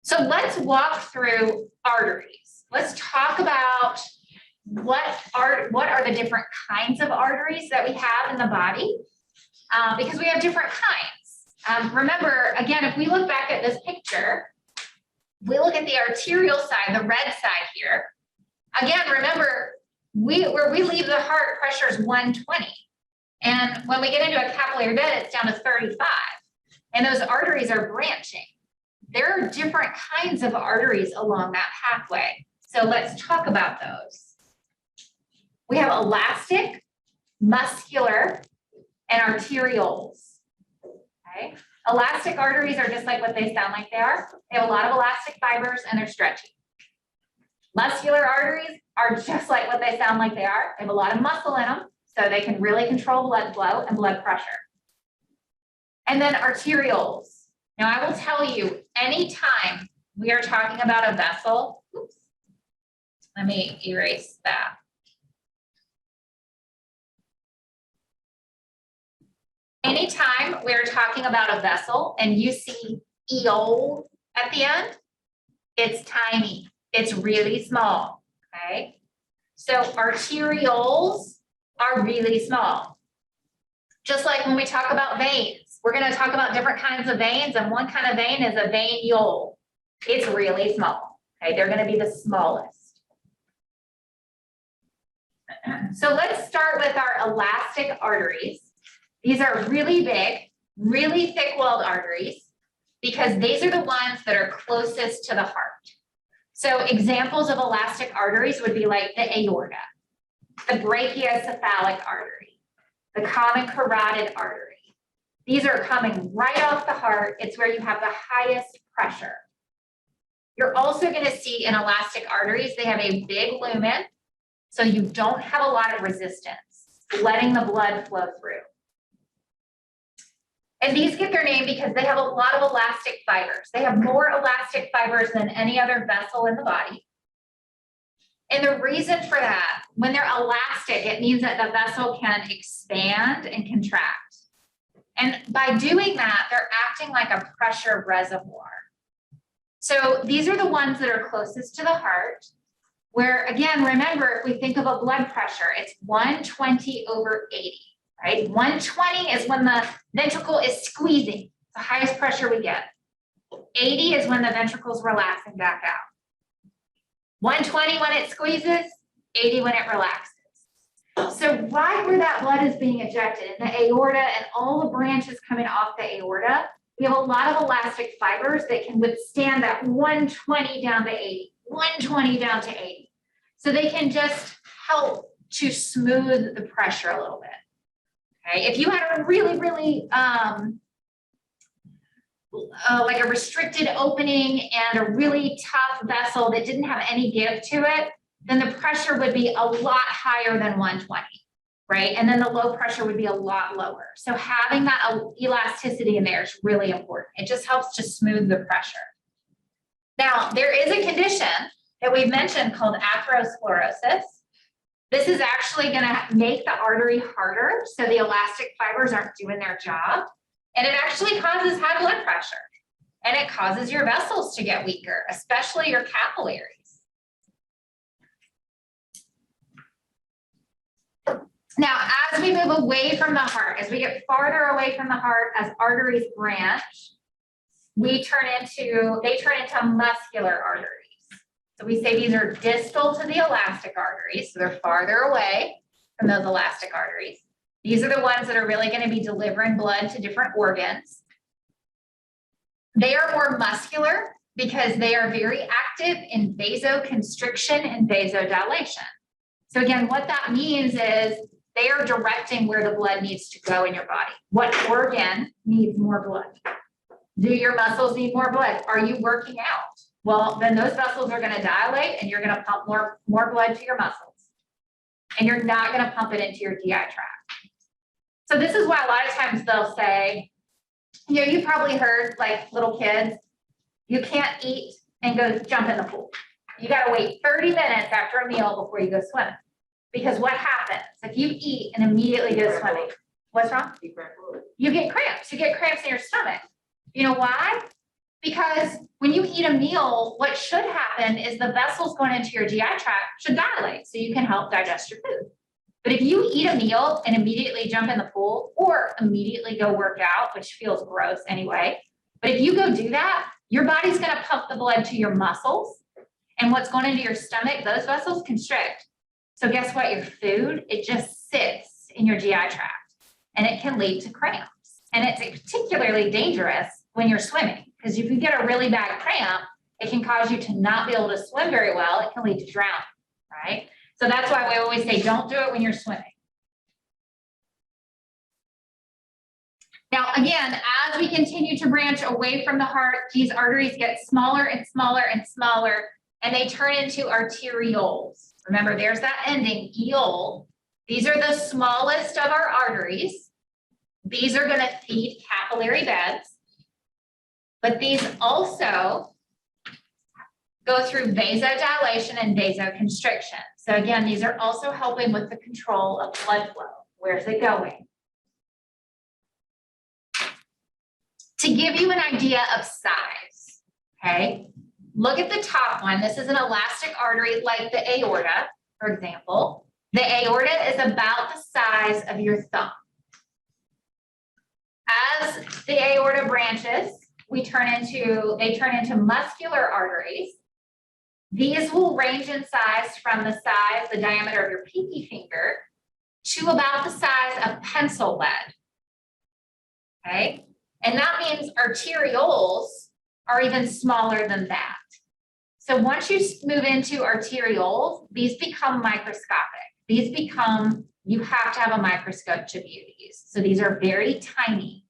So let's walk through arteries. Let's talk about what are the different kinds of arteries that we have in the body, because we have different kinds. Remember, again, if we look back at this picture, we look at the arterial side, the red side here. Again, remember, where we leave the heart, pressure is 120. And when we get into a capillary bed, it's down to 35. And those arteries are branching. There are different kinds of arteries along that pathway. So let's talk about those. We have elastic, muscular, and arterioles. Okay. Elastic arteries are just like what they sound like they are. They have a lot of elastic fibers and they're stretchy. Muscular arteries are just like what they sound like they are. They have a lot of muscle in them, so they can really control blood flow and blood pressure. And then arterioles. Now I will tell you, anytime we are talking about a vessel, oops, let me erase that. Anytime we're talking about a vessel and you see eole at the end, it's tiny. It's really small, okay? So arterioles are really small. Just like when we talk about veins, we're going to talk about different kinds of veins, and one kind of vein is a veinule. It's really small, okay? They're going to be the smallest. So let's start with our elastic arteries. These are really big, really thick-walled arteries because these are the ones that are closest to the heart. So examples of elastic arteries would be like the aorta, the brachiocephalic artery, the common carotid artery. These are coming right off the heart. It's where you have the highest pressure. You're also going to see in elastic arteries, they have a big lumen, so you don't have a lot of resistance, letting the blood flow through. And these get their name because they have a lot of elastic fibers. They have more elastic fibers than any other vessel in the body. And the reason for that, when they're elastic, it means that the vessel can expand and contract. And by doing that, they're acting like a pressure reservoir. So these are the ones that are closest to the heart, where, again, remember, if we think of a blood pressure, it's 120/80. Right? 120 is when the ventricle is squeezing, the highest pressure we get. 80 is when the ventricle is relaxing back out. 120 when it squeezes, 80 when it relaxes. So right where that blood is being ejected, in the aorta and all the branches coming off the aorta, we have a lot of elastic fibers that can withstand that 120 down to 80, 120 down to 80. So they can just help to smooth the pressure a little bit. Okay, if you had a really, like a restricted opening and a really tough vessel that didn't have any give to it, then the pressure would be a lot higher than 120, right? And then the low pressure would be a lot lower. So having that elasticity in there is really important. It just helps to smooth the pressure. Now, there is a condition that we've mentioned called atherosclerosis. This is actually going to make the artery harder, so the elastic fibers aren't doing their job. And it actually causes high blood pressure. And it causes your vessels to get weaker, especially your capillaries. Now, as we move away from the heart, as we get farther away from the heart, as arteries branch, they turn into muscular arteries. So we say these are distal to the elastic arteries, so they're farther away from those elastic arteries. These are the ones that are really going to be delivering blood to different organs. They are more muscular because they are very active in vasoconstriction and vasodilation. So again, what that means is they are directing where the blood needs to go in your body. What organ needs more blood? Do your muscles need more blood? Are you working out? Well, then those vessels are going to dilate and you're going to pump more blood to your muscles. And you're not going to pump it into your GI tract. So this is why a lot of times they'll say, you know, you probably heard like little kids, you can't eat and go jump in the pool. You got to wait 30 minutes after a meal before you go swimming. Because what happens if you eat and immediately go swimming? What's wrong? You get cramps. You get cramps in your stomach. You know why? Because when you eat a meal, what should happen is the vessels going into your GI tract should dilate so you can help digest your food. But if you eat a meal and immediately jump in the pool or immediately go work out, which feels gross anyway, but if you go do that, your body's going to pump the blood to your muscles, and what's going into your stomach, those vessels constrict. So guess what? Your food, it just sits in your GI tract, and it can lead to cramps. And it's particularly dangerous when you're swimming, because if you get a really bad cramp, it can cause you to not be able to swim very well. It can lead to drowning, right? So that's why we always say, don't do it when you're swimming. Now, again, as we continue to branch away from the heart, these arteries get smaller and smaller and smaller, and they turn into arterioles. Remember, there's that ending, eole. These are the smallest of our arteries. These are going to feed capillary beds, but these also go through vasodilation and vasoconstriction. So again, these are also helping with the control of blood flow. Where's it going? To give you an idea of size, okay, look at the top one. This is an elastic artery like the aorta, for example. The aorta is about the size of your thumb. As the aorta branches, they turn into muscular arteries. These will range in size from the diameter of your pinky finger to about the size of pencil lead. Okay, and that means arterioles are even smaller than that. So once you move into arterioles, these become microscopic. You have to have a microscope to view these. So these are very tiny.